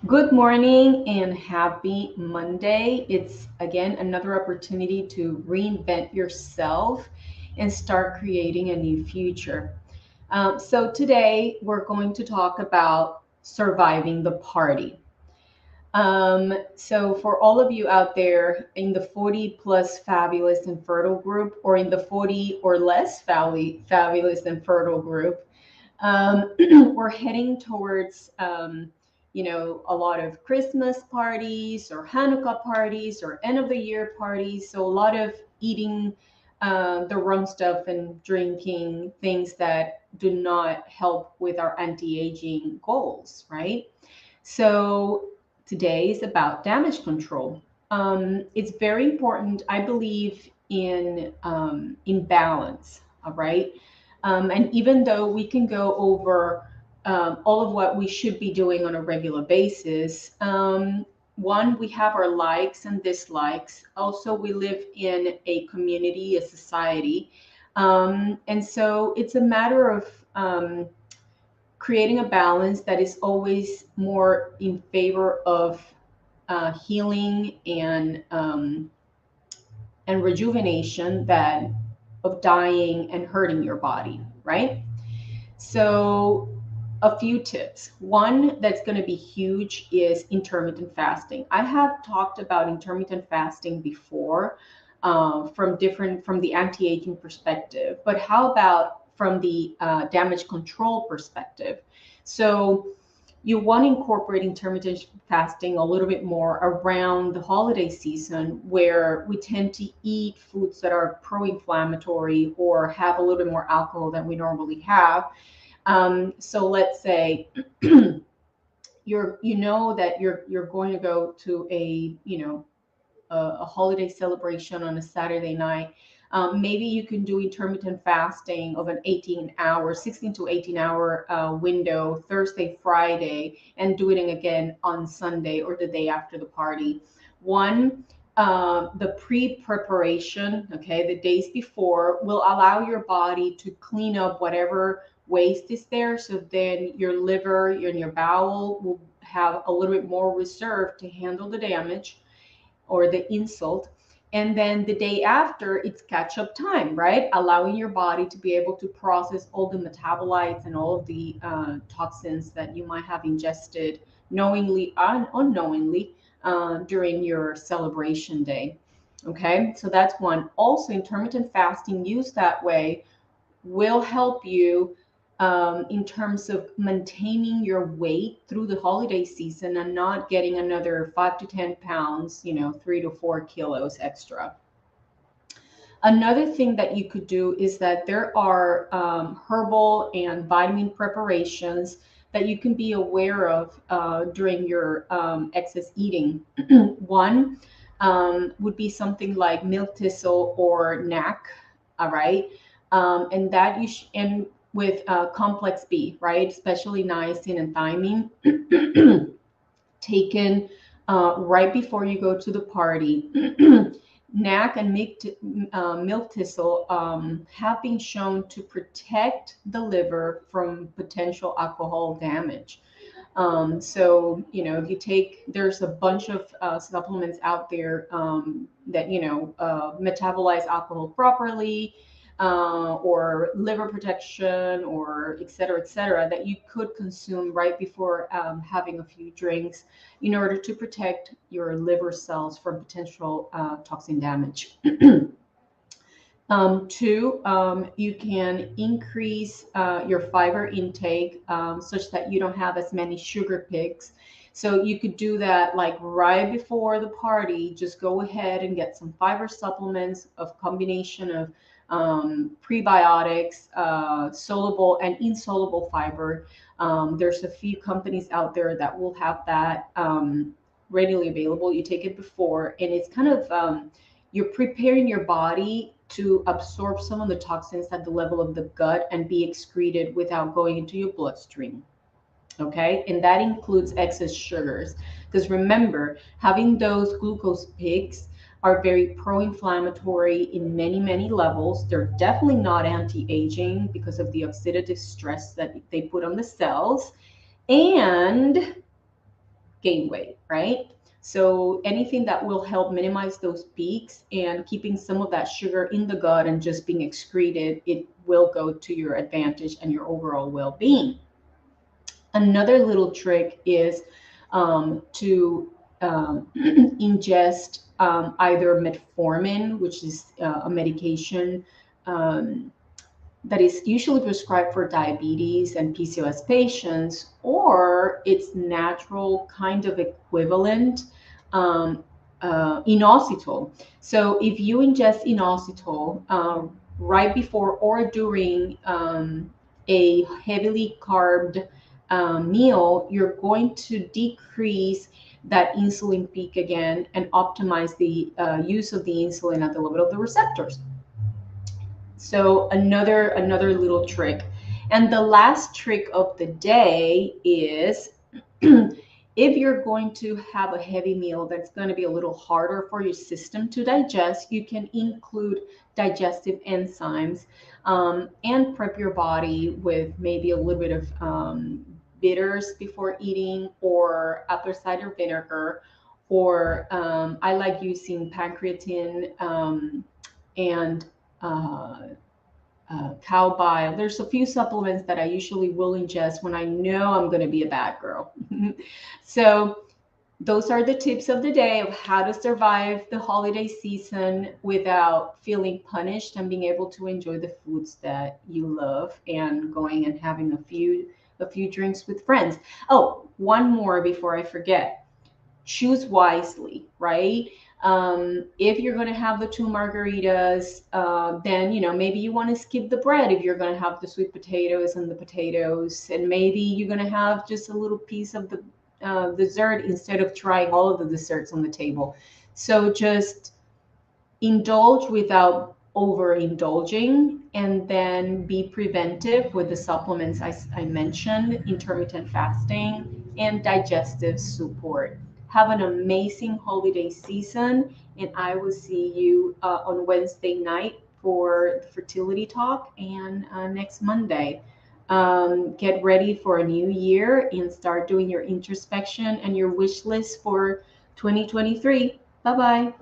Good morning and happy Monday. It's again another opportunity to reinvent yourself and start creating a new future. So, today we're going to talk about surviving the party. So, for all of you out there in the 40 plus fabulous and fertile group, or in the 40 or less fabulous and fertile group, we're heading towards a lot of Christmas parties or Hanukkah parties or end of the year parties. So a lot of eating the wrong stuff and drinking things that do not help with our anti-aging goals, right? So today is about damage control. It's very important, I believe, in balance. All right. And even though we can go over all of what we should be doing on a regular basis, one, we have our likes and dislikes. Also, we live in a community, a society. And so it's a matter of creating a balance that is always more in favor of healing and rejuvenation than of dying and hurting your body, right? So, a few tips. One that's going to be huge is intermittent fasting. I have talked about intermittent fasting before from the anti-aging perspective, but how about from the damage control perspective? So, you want to incorporate intermittent fasting a little bit more around the holiday season where we tend to eat foods that are pro-inflammatory or have a little bit more alcohol than we normally have. So let's say you're going to go to a holiday celebration on a Saturday night. Maybe you can do intermittent fasting of an 16 to 18 hour window, Thursday, Friday, and do it again on Sunday or the day after the party. One, the pre-preparation, okay, the days before will allow your body to clean up whatever waste is there. So then your liver and your bowel will have a little bit more reserve to handle the damage or the insult. And then the day after, it's catch up time, right? Allowing your body to be able to process all the metabolites and all of the toxins that you might have ingested knowingly and unknowingly during your celebration day. Okay, so that's one. Also, intermittent fasting used that way will help you in terms of maintaining your weight through the holiday season and not getting another 5 to 10 pounds, 3 to 4 kilos extra. Another thing that you could do is that there are herbal and vitamin preparations that you can be aware of during your excess eating. One would be something like milk thistle or knack, all right? And that and with complex B, right? Especially niacin and thiamine, taken right before you go to the party. NAC and milk thistle have been shown to protect the liver from potential alcohol damage. So, if you take, there's a bunch of supplements out there that, metabolize alcohol properly, or liver protection, or et cetera, that you could consume right before having a few drinks in order to protect your liver cells from potential toxin damage. Two, you can increase your fiber intake such that you don't have as many sugar picks. So you could do that like right before the party. Just go ahead and get some fiber supplements of combination of prebiotics, soluble and insoluble fiber. There's a few companies out there that will have that readily available. You take it before, and it's kind of you're preparing your body to absorb some of the toxins at the level of the gut and be excreted without going into your bloodstream. Okay, and that includes excess sugars. Because remember, having those glucose peaks are very pro-inflammatory in many, many levels. They're definitely not anti-aging because of the oxidative stress that they put on the cells. And gain weight, right? So anything that will help minimize those peaks and keeping some of that sugar in the gut and just being excreted, it will go to your advantage and your overall well-being. Another little trick is to ingest either metformin, which is a medication um, that is usually prescribed for diabetes and PCOS patients, or its natural kind of equivalent, um, inositol. So if you ingest inositol right before or during a heavily carbed meal, you're going to decrease that insulin peak again and optimize the use of the insulin at the level of the receptors. So another little trick. And the last trick of the day is if you're going to have a heavy meal that's going to be a little harder for your system to digest, you can include digestive enzymes and prep your body with maybe a little bit of bitters before eating, or apple cider vinegar, or I like using pancreatin and uh, cow bile. There's a few supplements that I usually will ingest when I know I'm going to be a bad girl. So those are the tips of the day of how to survive the holiday season without feeling punished and being able to enjoy the foods that you love and going and having a few drinks with friends. Oh, one more before I forget. Choose wisely, right? If you're going to have the two margaritas, then maybe you want to skip the bread if you're going to have the sweet potatoes and the potatoes, and maybe you're going to have just a little piece of the dessert instead of trying all of the desserts on the table. So just indulge without overindulging, and then be preventive with the supplements I mentioned, intermittent fasting and digestive support. Have an amazing holiday season, and I will see you on Wednesday night for the fertility talk, and next Monday. Get ready for a new year and start doing your introspection and your wish list for 2023. Bye bye.